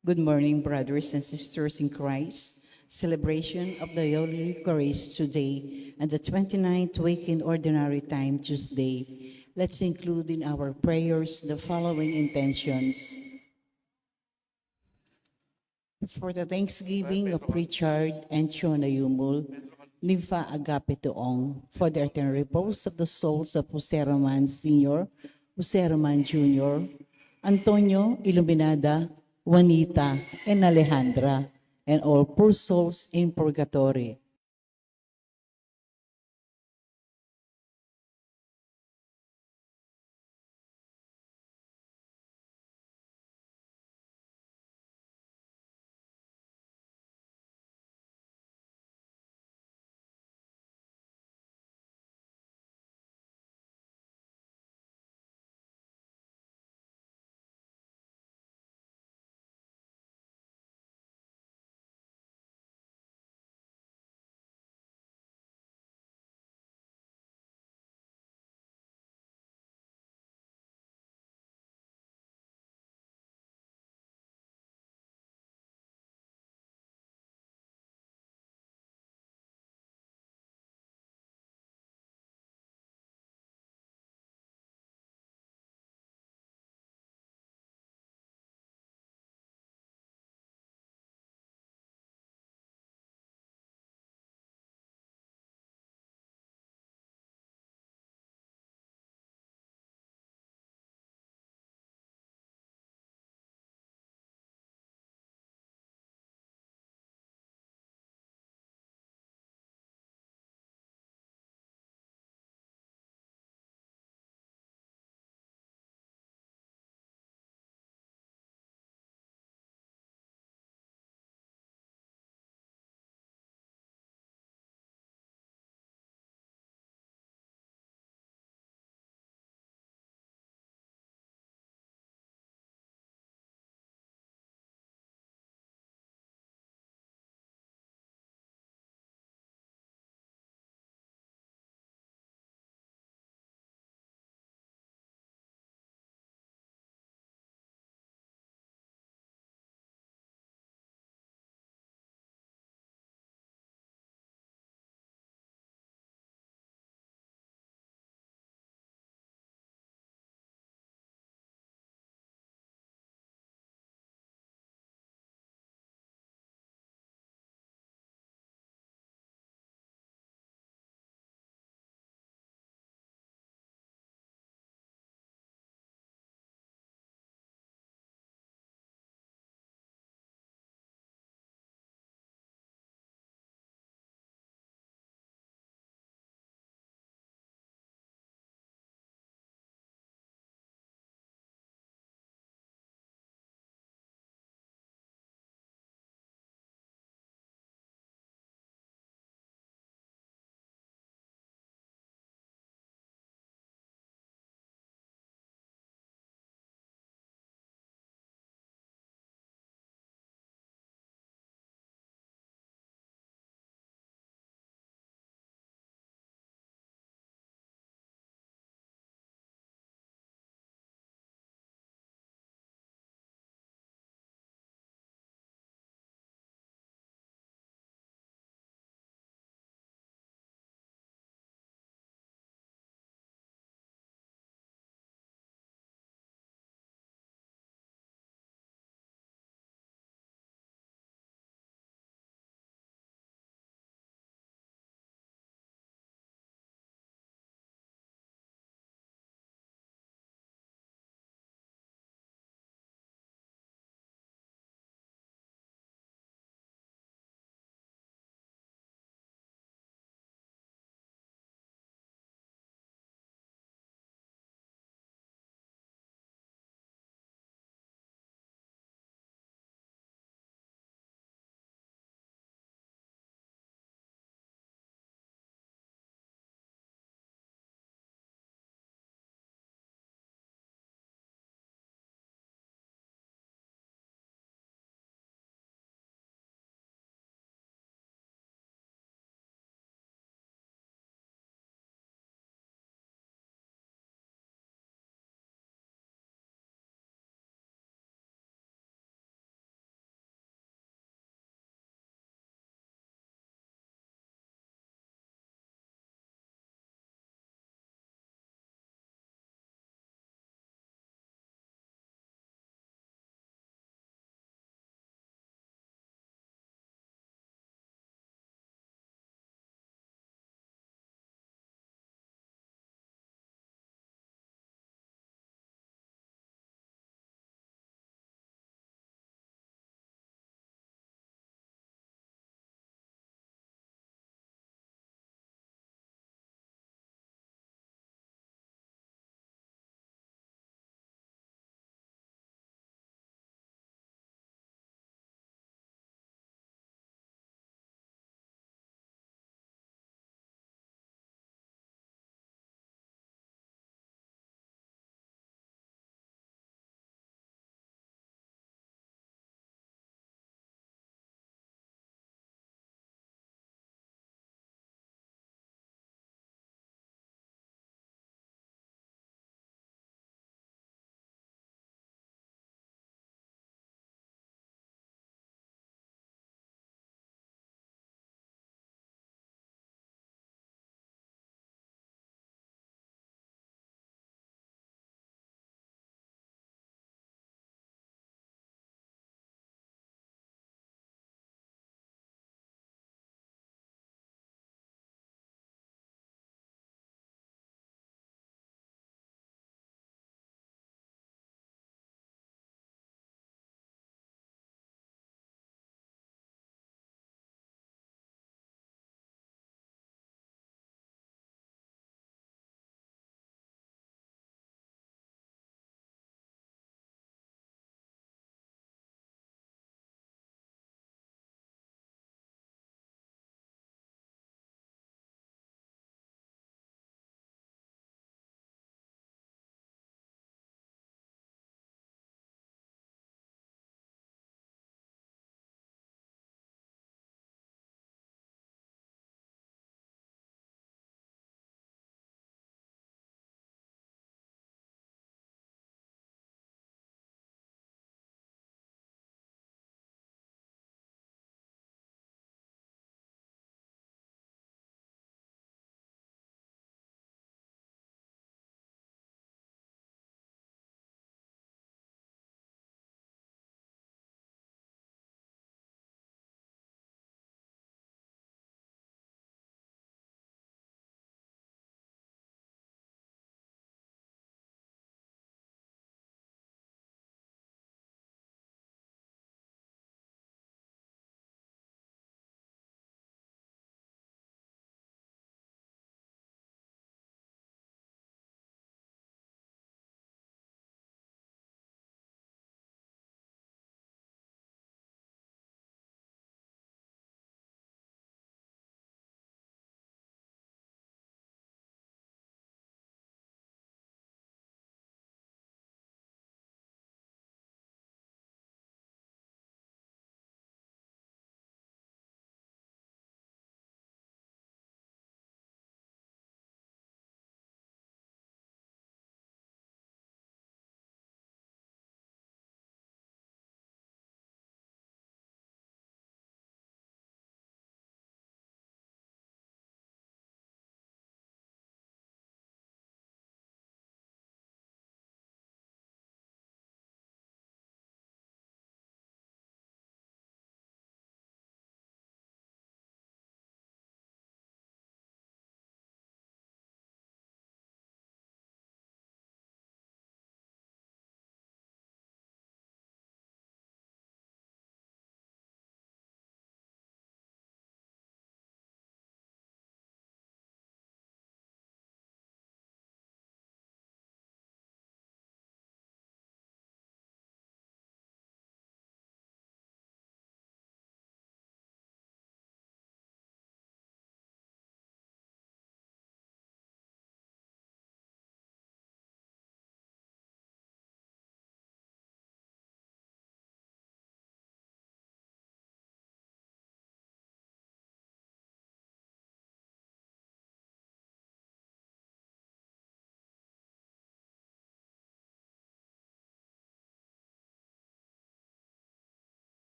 Good morning, brothers and sisters in Christ. Celebration of the Holy Eucharist today and the 29th week in Ordinary Time, Tuesday. Let's include in our prayers the following intentions. For the Thanksgiving of Richard and Chona Yumul, Nifa Agape Tuong, for the eternal repose of the souls of Jose Roman Sr., Jose Roman Jr., Antonio Iluminada, Juanita, and Alejandra, and all poor souls in purgatory.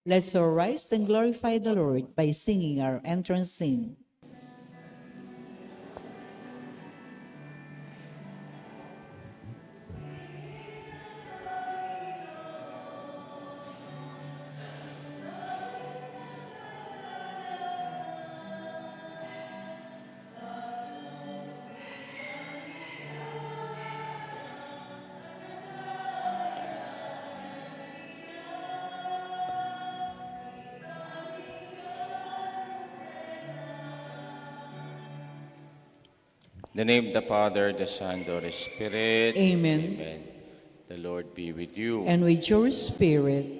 Let's all rise and glorify the Lord by singing our entrance hymn. In the name of the Father, the Son, the Holy Spirit. Amen. Amen. The Lord be with you. And with your spirit.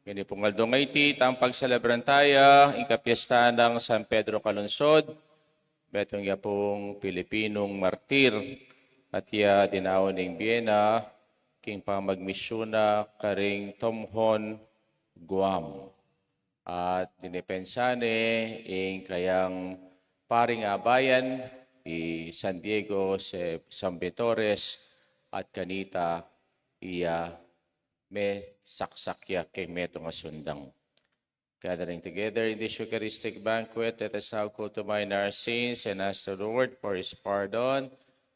Kini pong aldong ngayti, ang pagselebran tayo, ikapiesta ng San Pedro Calungsod, betong ya pong Pilipinong Martyr, at ya dinawon ng Vienna, king pamagmisyona karing Tomhon, Guam. At dinepensane, ing kayang paring abayan, San Diego, San Vitores, at kanita iya me saksakya kay meto nga sundang. Gathering together in this Eucharistic banquet, let us now call to mind our sins and ask the Lord for His pardon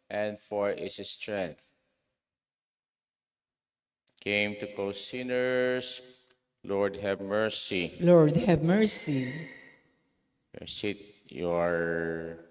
and for His strength. Came to call sinners, Lord have mercy. Lord, have mercy. Your seat, your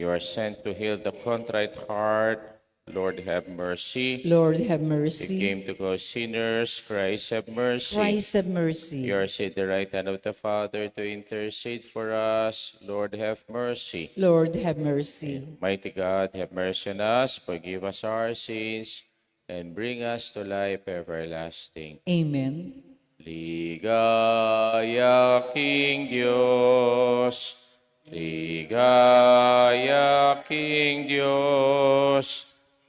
You are sent to heal the contrite heart. Lord, have mercy. Lord, have You mercy. came to call sinners. Christ, have mercy. Christ, have mercy. You are seated at the right hand of the Father to intercede for us. Lord, have mercy. Lord, have mercy. Mighty God, have mercy on us, forgive us our sins, and bring us to life everlasting. Amen. Ligaya King Diyos, ligaya King Diyos,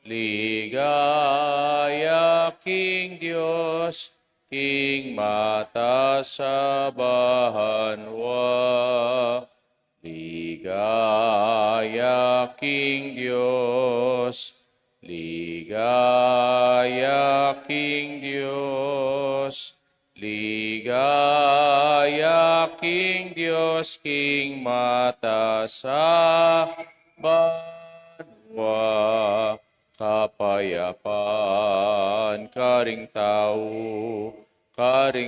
ligaya King Diyos, King mata sa banwa. Ligaya King Diyos, ligaya King Diyos, ligaya King Diyos, King mata sa banwa. Kapayapaan karing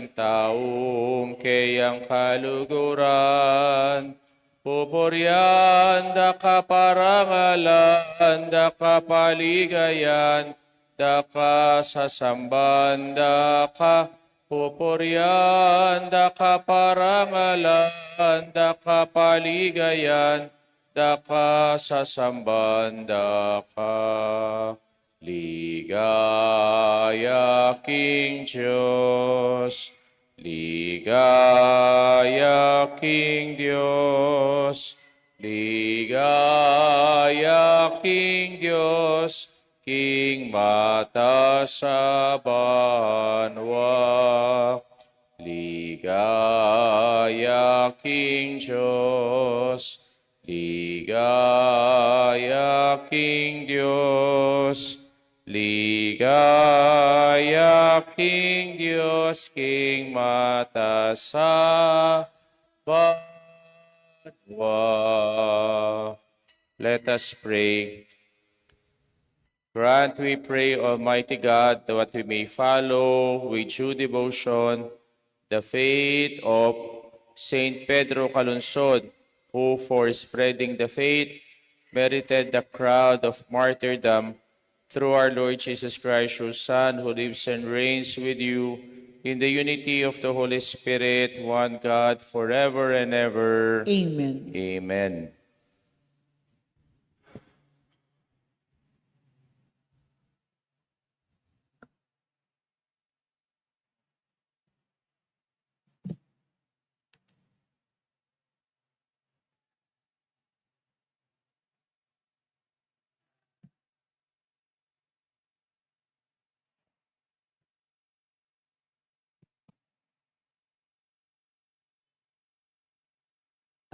taong kayang kaluguran. Pupuryan da kaparangalan, da kapaligayan, da kasasamban, da ka pupuryan, da kaparangalan, da kapaligayan, da kasasamban, da ka ligaya King Diyos. Ligaya King Diyos, ligaya King Diyos, King mata sa banwa. Ligaya King Diyos, ligaya King Diyos, ligaya King Diyos, King mata sa banwa. Let us pray. Grant, we pray, Almighty God, that we may follow with due devotion the faith of Saint Pedro Calungsod, who for spreading the faith merited the crown of martyrdom, through our Lord Jesus Christ, your Son, who lives and reigns with you in the unity of the Holy Spirit, one God, forever and ever. Amen. Amen.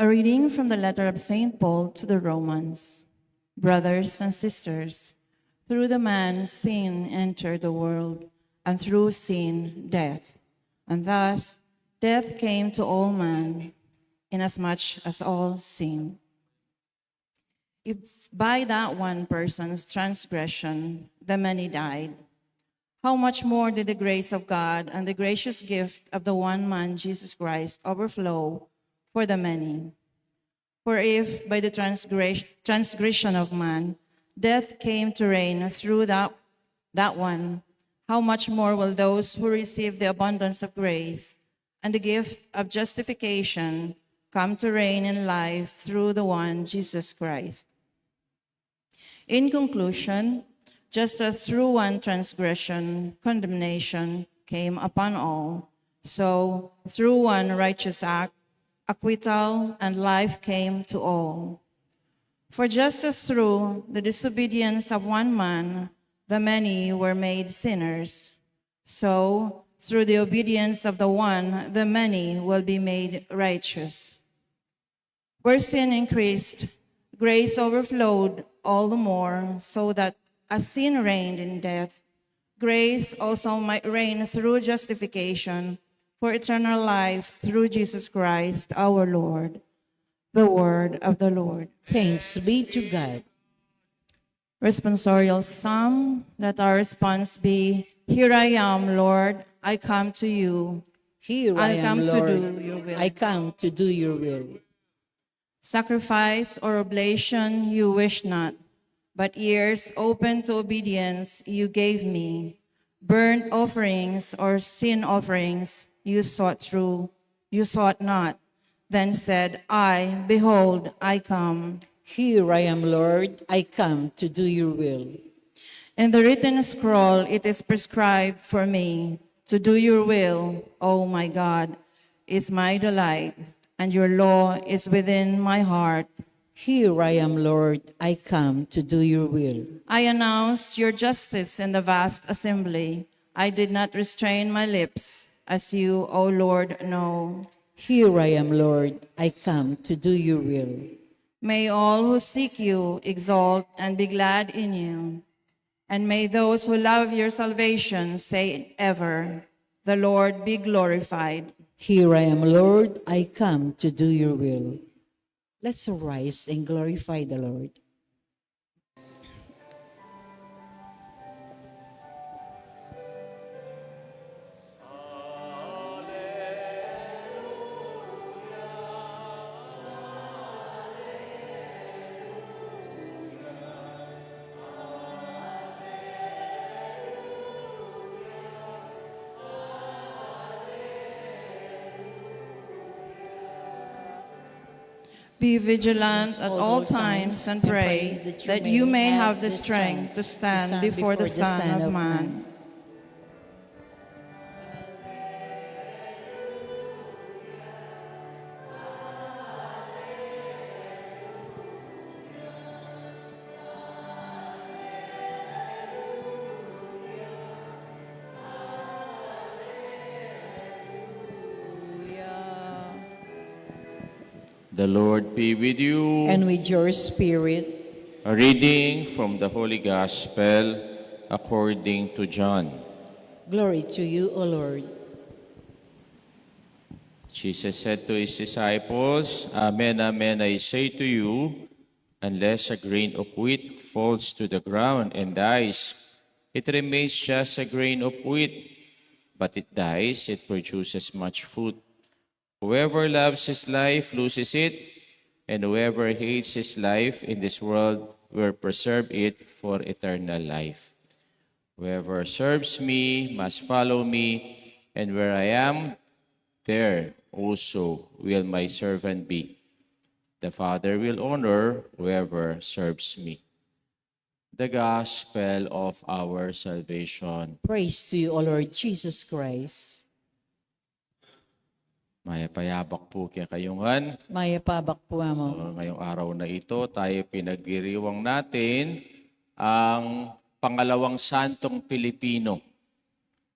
A reading from the letter of St. Paul to the Romans. Brothers and sisters, Through the man, sin entered the world, and through sin, death. And thus, death came to all men, inasmuch as all sinned. If by that one person's transgression the many died, how much more did the grace of God and the gracious gift of the one man, Jesus Christ, overflow for the many? For if by the transgression of man death came to reign through that one, how much more will those who receive the abundance of grace and the gift of justification come to reign in life through the one Jesus Christ? In conclusion, just as through one transgression condemnation came upon all, so through one righteous act acquittal and life came to all. For just as through the disobedience of one man the many were made sinners, so through the obedience of the one the many will be made righteous. Where sin increased, grace overflowed all the more, so that as sin reigned in death, grace also might reign through justification for eternal life through Jesus Christ our Lord. The word of the Lord. Thanks be to God. Responsorial Psalm, let our response be, Here I am, Lord, I come to you. Here I am, come Lord. to do your will. I come to do your will. Sacrifice or oblation you wish not, but ears open to obedience you gave me. Burnt offerings or sin offerings you sought not. Then said I, Behold, I come. Here I am, Lord. I come to do your will. In the written scroll it is prescribed for me to do your will, O my God, is my delight, and your law is within my heart. Here I am, Lord. I come to do your will. I announced your justice in the vast assembly. I did not restrain my lips, as you, O Lord, know. Here I am, Lord. I come to do your will. May all who seek you exalt and be glad in you. And may those who love your salvation say ever, The Lord be glorified. Here I am, Lord. I come to do your will. Let's arise and glorify the Lord. Be vigilant at all times and pray that you may have the strength to stand before the Son of Man. The Lord be with you. And with your spirit. A reading from the Holy Gospel according to John. Glory to you, O Lord. Jesus said to his disciples, Amen, amen, I say to you, unless a grain of wheat falls to the ground and dies, it remains just a grain of wheat. But it dies, it produces much fruit. Whoever loves his life loses it, and whoever hates his life in this world will preserve it for eternal life. Whoever serves me must follow me, and where I am, there also will my servant be. The Father will honor whoever serves me. The Gospel of our salvation. Praise to you, O Lord Jesus Christ. Mayapayabak po kaya kayungan. Mayapabak po mo. So, ngayong araw na ito, tayo pinagdiriwang natin ang pangalawang santong Pilipino,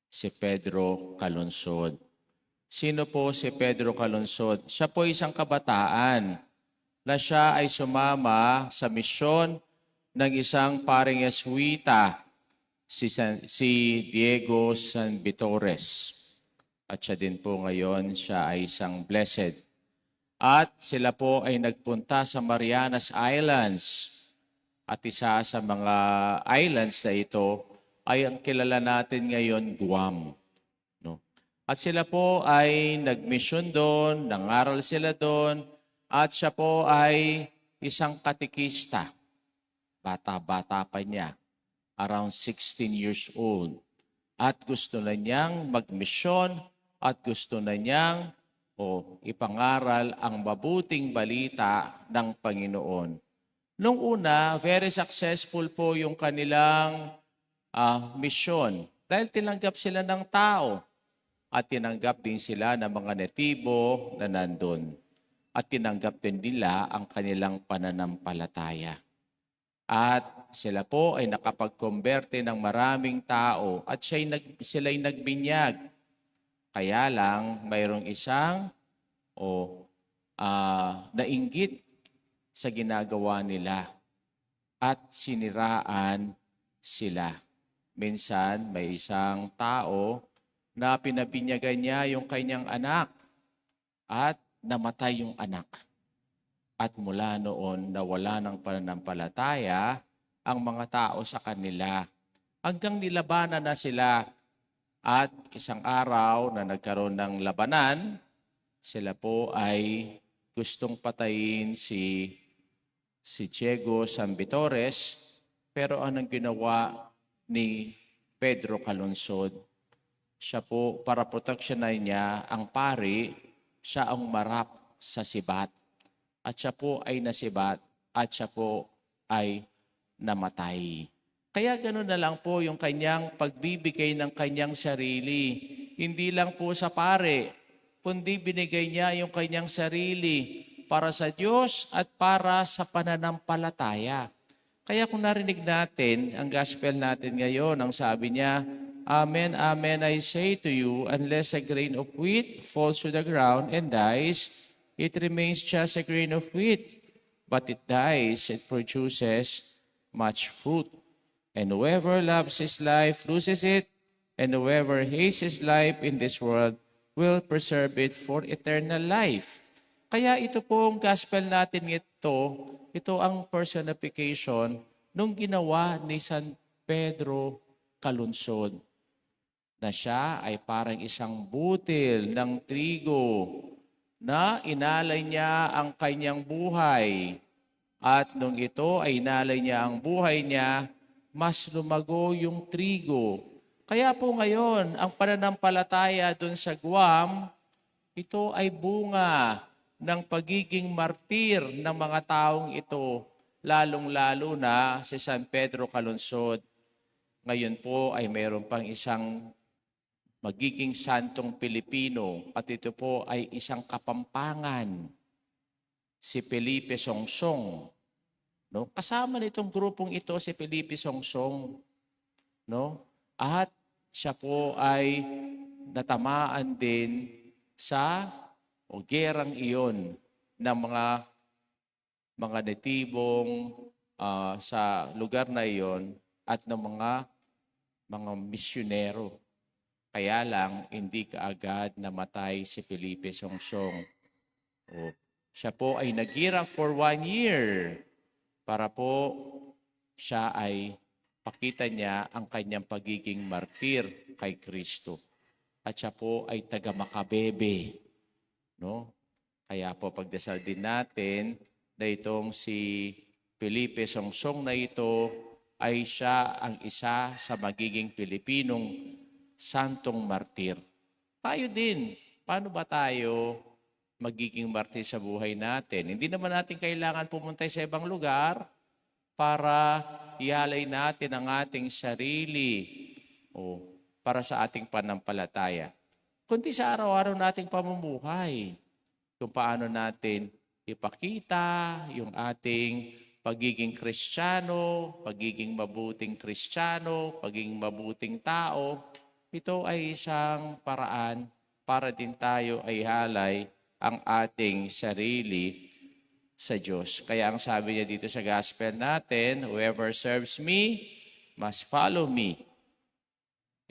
si Pedro Calungsod. Sino po si Pedro Calungsod? Siya po isang kabataan na siya ay sumama sa misyon ng isang paring Jesuita, si Diego San Vitores. At siya din po ngayon, siya ay isang blessed. At sila po ay nagpunta sa Marianas Islands. At isa sa mga islands na ito ay ang kilala natin ngayon, Guam. No? At sila po ay nagmisyon doon, nangaral sila doon, at siya po ay isang katikista. Bata-bata pa niya, around 16 years old. At gusto na niyang magmisyon at gusto na niyang ipangaral ang mabuting balita ng Panginoon. Nung una, very successful po yung kanilang misyon dahil tinanggap sila ng tao at tinanggap din sila ng mga netibo na nandun at tinanggap din nila ang kanilang pananampalataya. At sila po ay nakapag-converte ng maraming tao at sila'y nagbinyag. Kaya lang mayroong isang nainggit sa ginagawa nila at siniraan sila. Minsan may isang tao na pinabinyagan niya yung kanyang anak at namatay yung anak. At mula noon nawala ng pananampalataya ang mga tao sa kanila hanggang nilabanan na sila. At isang araw na nagkaroon ng labanan, sila po ay gustong patayin si Diego San Vitores, pero anong ginawa ni Pedro Calungsod? Siya po, para proteksyonan niya ang pari, siya ang marap sa sibat. At siya po ay nasibat at siya po ay namatay. Kaya gano'n na lang po yung kanyang pagbibigay ng kanyang sarili. Hindi lang po sa pare, kundi binigay niya yung kanyang sarili para sa Diyos at para sa pananampalataya. Kaya kung narinig natin ang gospel natin ngayon, ang sabi niya, Amen, amen, I say to you, unless a grain of wheat falls to the ground and dies, it remains just a grain of wheat. But it dies, it produces much fruit. And whoever loves his life loses it, and whoever hates his life in this world will preserve it for eternal life. Kaya ito pong gospel natin ito ang personification nung ginawa ni San Pedro Calungsod, na siya ay parang isang butil ng trigo na inalay niya ang kanyang buhay. At nung ito ay inalay niya ang buhay niya, mas lumago yung trigo. Kaya po ngayon, ang pananampalataya dun sa Guam, ito ay bunga ng pagiging martir ng mga taong ito, lalong-lalo na si San Pedro Calungsod. Ngayon po ay mayroon pang isang magiging santong Pilipino at ito po ay isang Kapampangan, si Felipe Songsong. No? Kasama nitong grupong ito si Felipe Songsong. No? At siya po ay natamaan din sa gerang iyon ng mga netibong sa lugar na iyon at ng mga misyonero. Kaya lang, hindi kaagad namatay si Felipe Songsong. Siya po ay naghirap for 1 year para po siya ay pakita niya ang kanyang pagiging martir kay Kristo. At siya po ay taga-Makabebe. No? Kaya po pagdasal din natin na itong si Felipe Songsong na ito ay siya ang isa sa magiging Pilipinong santong martir. Tayo din, paano ba tayo magiging martir sa buhay natin? Hindi naman natin kailangan pumunta sa ibang lugar para ihalay natin ang ating sarili para sa ating panampalataya. Kundi sa araw-araw nating pamumuhay, kung paano natin ipakita yung ating pagiging Kristiyano, pagiging mabuting Kristiyano, pagiging mabuting tao. Ito ay isang paraan para din tayo ay halay ang ating sarili sa Diyos. Kaya ang sabi niya dito sa gospel natin, whoever serves me must follow me.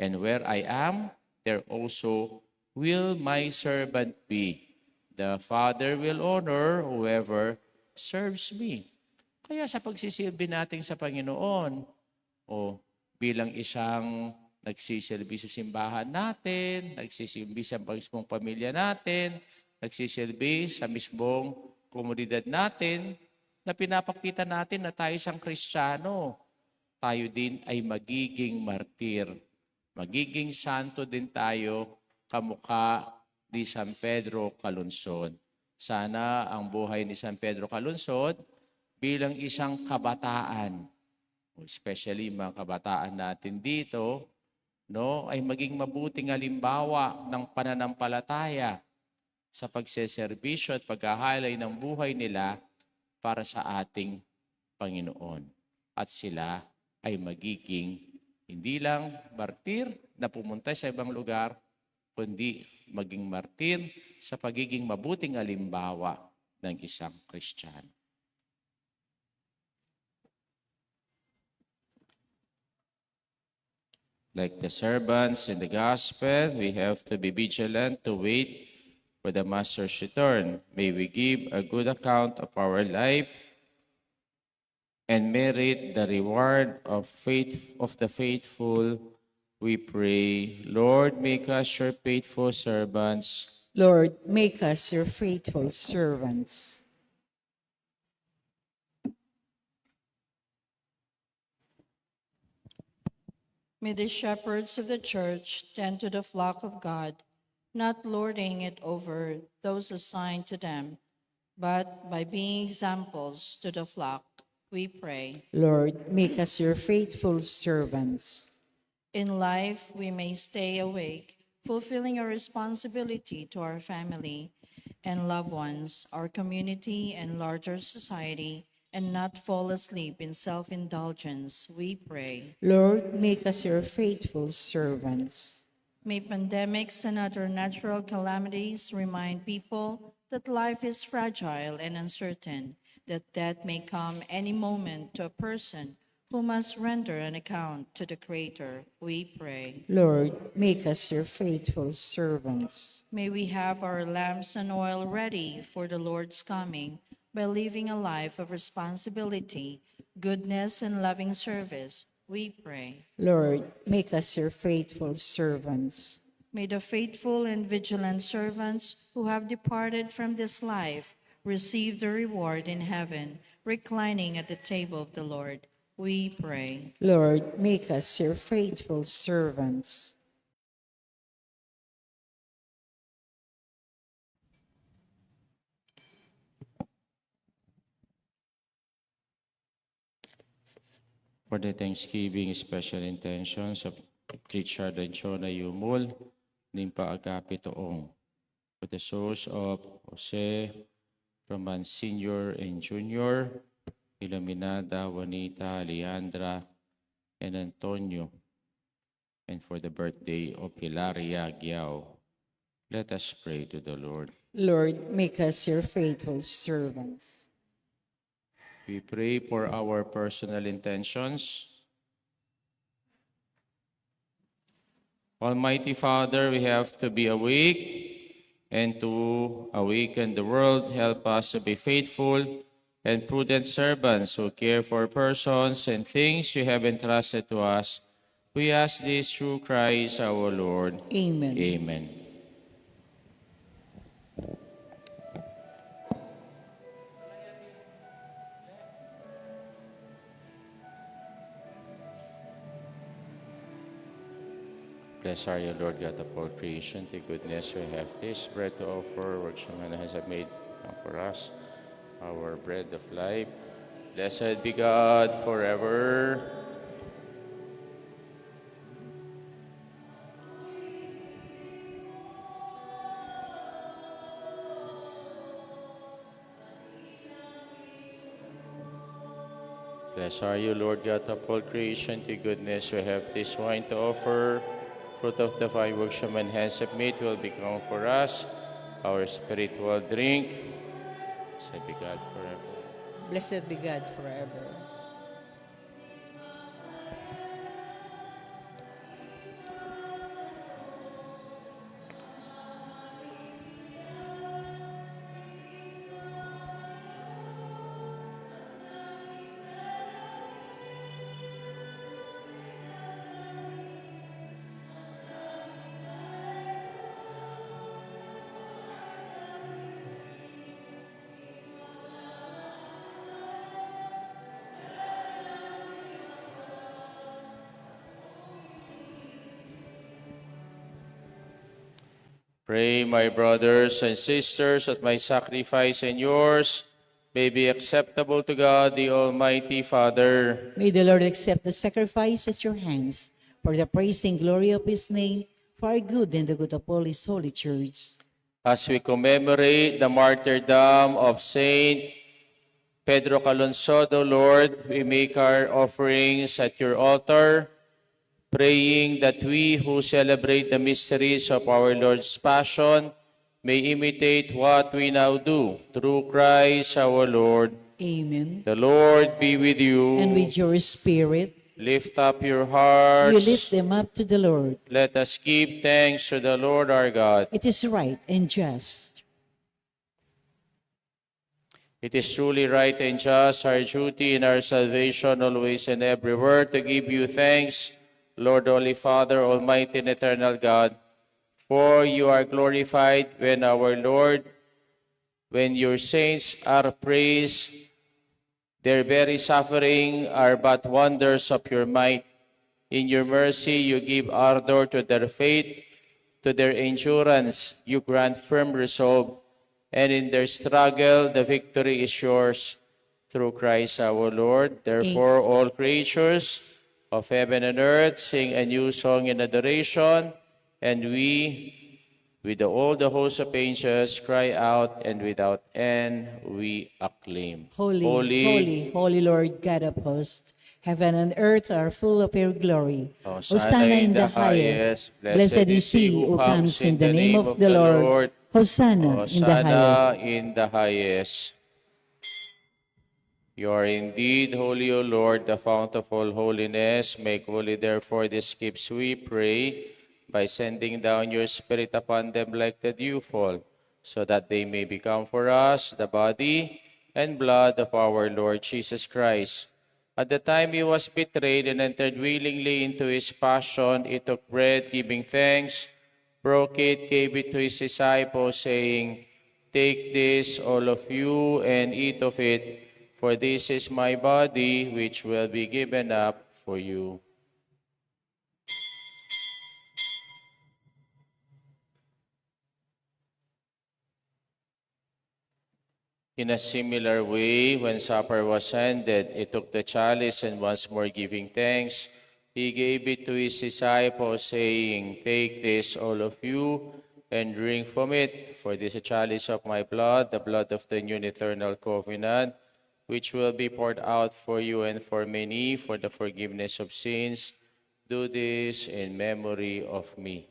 And where I am, there also will my servant be. The Father will honor whoever serves me. Kaya sa pagsisilbi natin sa Panginoon, o bilang isang nagsisilbi sa simbahan natin, nagsisilbi sa mismong pamilya natin, nagsisilbi sa mismong komunidad natin, na pinapakita natin na tayo isang Kristiyano, tayo din ay magiging martir. Magiging santo din tayo kamukha ni San Pedro Calungsod. Sana ang buhay ni San Pedro Calungsod bilang isang kabataan, especially mga kabataan natin dito, no, ay maging mabuting halimbawa ng pananampalataya sa pagseserbisyo at paghahalay ng buhay nila para sa ating Panginoon. At sila ay magiging hindi lang martir na pumunta sa ibang lugar, kundi maging martir sa pagiging mabuting halimbawa ng isang Kristiyano. Like the servants in the gospel, we have to be vigilant to wait for the Master's return. May we give a good account of our life and merit the reward of the faithful, we pray. Lord, make us your faithful servants. Lord, make us your faithful servants. May the shepherds of the church tend to the flock of God, not lording it over those assigned to them, but by being examples to the flock, we pray. Lord, make us your faithful servants. In life, we may stay awake, fulfilling our responsibility to our family and loved ones, our community and larger society, and not fall asleep in self-indulgence, we pray. Lord, make us your faithful servants. May pandemics and other natural calamities remind people that life is fragile and uncertain, that death may come any moment to a person who must render an account to the Creator, we pray. Lord, make us your faithful servants. May we have our lamps and oil ready for the Lord's coming by living a life of responsibility, goodness, and loving service, we pray. Lord, make us your faithful servants. May the faithful and vigilant servants who have departed from this life receive the reward in heaven, reclining at the table of the Lord, we pray. Lord, make us your faithful servants. For the Thanksgiving special intentions of Richard and Chona Yumul, Nimpa Agape Toong. For the souls of Jose, Roman Sr. and Jr., Iluminada, Juanita, Leandra, and Antonio, and for the birthday of Hilaria Giao. Let us pray to the Lord. Lord, make us your faithful servants. We pray for our personal intentions. Almighty Father, we have to be awake, and to awaken the world, help us to be faithful and prudent servants who care for persons and things you have entrusted to us. We ask this through Christ our Lord. Amen. Amen. Blessed are you, Lord God of all creation. To goodness we have this bread to offer, which your hand has made for us, our bread of life. Blessed be God forever. Blessed are you, Lord God of all creation. To goodness we have this wine to offer. Fruit of the vine which your hands have made will become for us our spiritual drink. Blessed be God forever. Blessed be God forever. Pray, my brothers and sisters, that my sacrifice and yours may be acceptable to God, the Almighty Father. May the Lord accept the sacrifice at your hands for the praise and glory of his name, for our good and the good of all his holy church. As we commemorate the martyrdom of Saint Pedro Calungsod, O Lord, we make our offerings at your altar, praying that we who celebrate the mysteries of our Lord's Passion may imitate what we now do through Christ our Lord. Amen. The Lord be with you. And with your spirit, Lift up your we hearts. lift them up to the Lord. Let us give thanks to the Lord our God. It is right and just. It is truly right and just, our duty and our salvation, always and everywhere, to give you thanks, Lord, Holy Father, Almighty and Eternal God. For you are glorified when our Lord, when your saints are praised, their very suffering are but wonders of your might. In your mercy, you give ardor to their faith, to their endurance, you grant firm resolve, and in their struggle, the victory is yours. Through Christ our Lord. Therefore, all creatures of heaven and earth sing a new song in adoration, and we, with all the host of angels, cry out, and without end we acclaim. Holy, holy, holy Lord God of hosts, heaven and earth are full of your glory. Hosanna in the highest. Blessed is he who comes in the name of the Lord. Hosanna in the highest. Hosanna in the highest. You are indeed holy, O Lord, the fount of all holiness. Make holy, therefore, these gifts, we pray, by sending down your Spirit upon them like the dewfall, so that they may become for us the body and blood of our Lord Jesus Christ. At the time he was betrayed and entered willingly into his passion, he took bread, giving thanks, broke it, gave it to his disciples, saying, "Take this, all of you, and eat of it, for this is my body, which will be given up for you." In a similar way, when supper was ended, he took the chalice, and once more giving thanks, he gave it to his disciples, saying, "Take this, all of you, and drink from it, for this is a chalice of my blood, the blood of the new and eternal covenant, which will be poured out for you and for many for the forgiveness of sins. Do this in memory of me."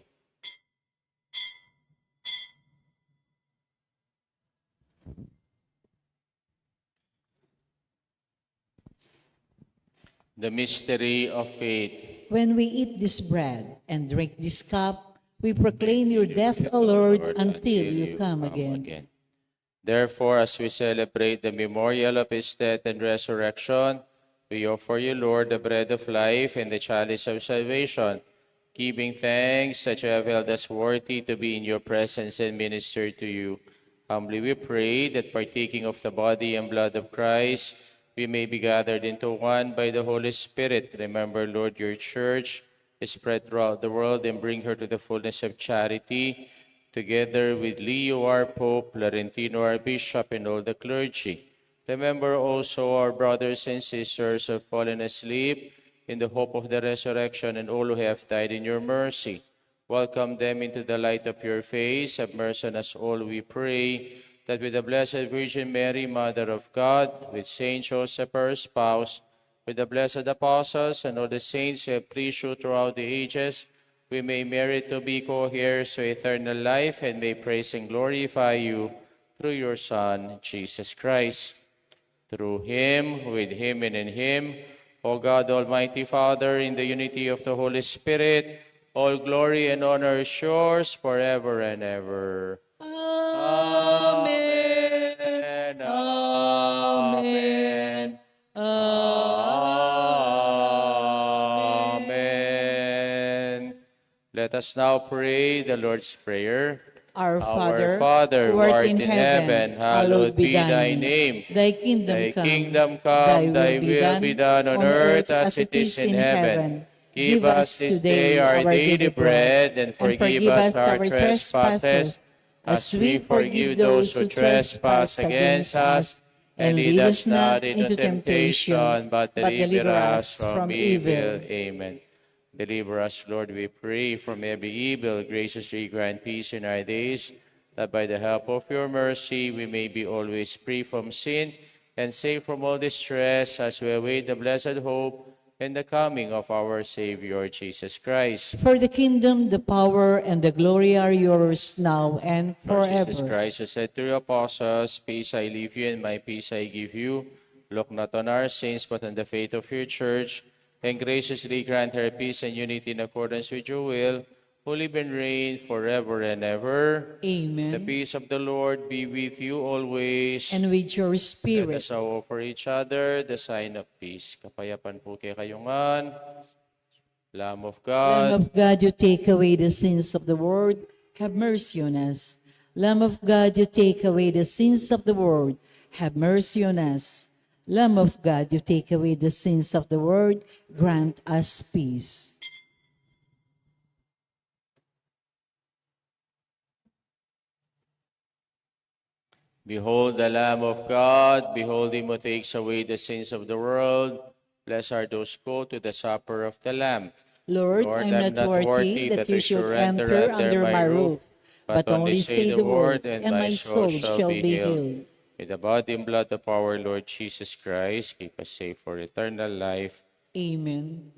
The mystery of faith. When we eat this bread and drink this cup, we proclaim your death, O Lord, until you come again. Therefore, as we celebrate the memorial of his death and resurrection, we offer you, Lord, the bread of life and the chalice of salvation, giving thanks that you have held us worthy to be in your presence and minister to you. Humbly we pray that partaking of the body and blood of Christ, we may be gathered into one by the Holy Spirit. Remember, Lord, your church is spread throughout the world, and bring her to the fullness of charity, together with Leo, our Pope, Laurentino, our Bishop, and all the clergy. Remember also our brothers and sisters who have fallen asleep in the hope of the resurrection, and all who have died in your mercy. Welcome them into the light of your face. Have mercy on us all, we pray, that with the Blessed Virgin Mary, Mother of God, with Saint Joseph, her spouse, with the blessed apostles and all the saints who have preached you throughout the ages, we may merit to be co-heirs to eternal life, and may praise and glorify you through your Son, Jesus Christ. Through him, with him, and in him, O God, Almighty Father, in the unity of the Holy Spirit, all glory and honor is yours forever and ever. Amen. Amen. Amen. Let us now pray the Lord's Prayer. Our Our Father, Father, who art in heaven, hallowed be thy name. Thy kingdom Thy come. kingdom come, thy will be done on earth as it is in heaven. Give us this day our daily bread, and forgive us our trespasses, as we forgive those who trespass against us. And lead us not into temptation, but deliver us from evil. Amen. Deliver us, Lord, we pray, from every evil. Graciously grant peace in our days, that by the help of your mercy we may be always free from sin and safe from all distress, as we await the blessed hope and the coming of our Savior, Jesus Christ. For the kingdom, the power, and the glory are yours now and Lord Jesus forever. Christ, who said to your apostles, peace I leave you and my peace I give you, look not on our sins, but on the faith of your church, and graciously grant her peace and unity in accordance with your will, who live and reign forever and ever. Amen. The peace of the Lord be with you always. And with your Let spirit. us now offer each other the sign of peace. Kapayapan po kay kayungan. Lamb of Lamb God. of God, you take away the sins of the world, have mercy on us. Lamb of God, you take away the sins of the world, have mercy on us. Lamb of God, you take away the sins of the world, grant us peace. Behold the Lamb of God. Behold him who takes away the sins of the world. Blessed are those who go to the supper of the Lamb. Lord, I'm not worthy that you should enter under my roof, but only say the word, and my soul shall be healed. With the body and blood of our Lord Jesus Christ, keep us safe for eternal life. Amen.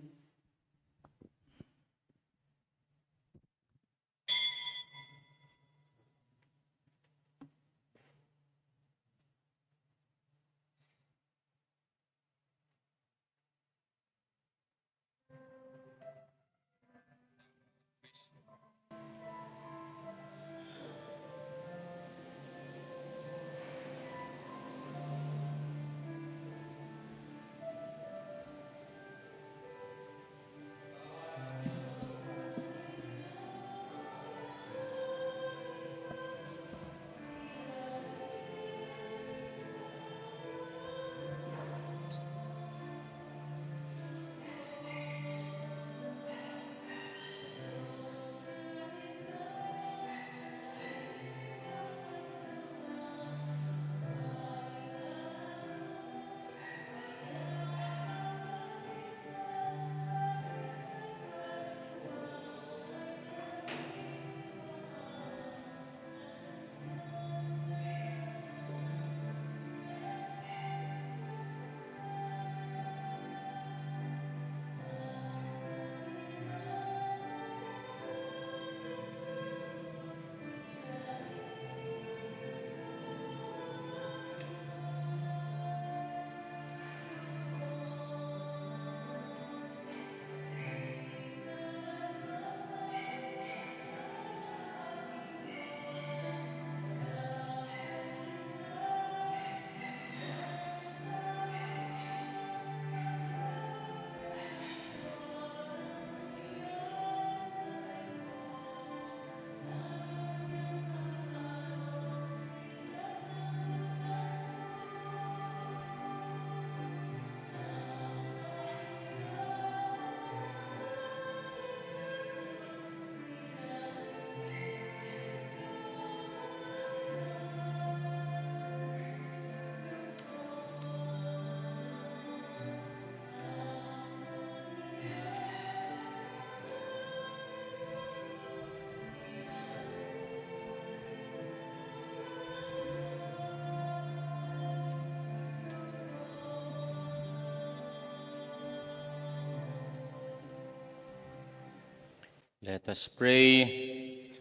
Let us pray.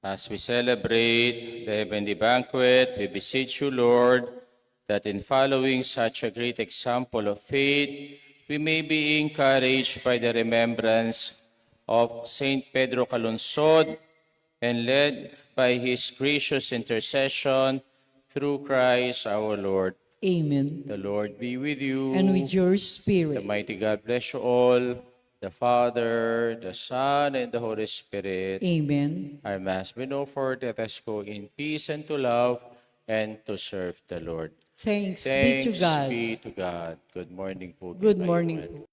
As we celebrate the heavenly banquet, we beseech you, Lord, that in following such a great example of faith, we may be encouraged by the remembrance of Saint Pedro Calungsod and led by his gracious intercession through Christ our Lord. Amen. The Lord be with you. And with your The spirit. mighty God bless you all, the Father, the Son, and the Holy Spirit. Amen. Our Mass been offered. Let us go in peace and to love and to serve the Lord. Thanks be to Thanks God. be to God. Good morning po. Good kayo. morning.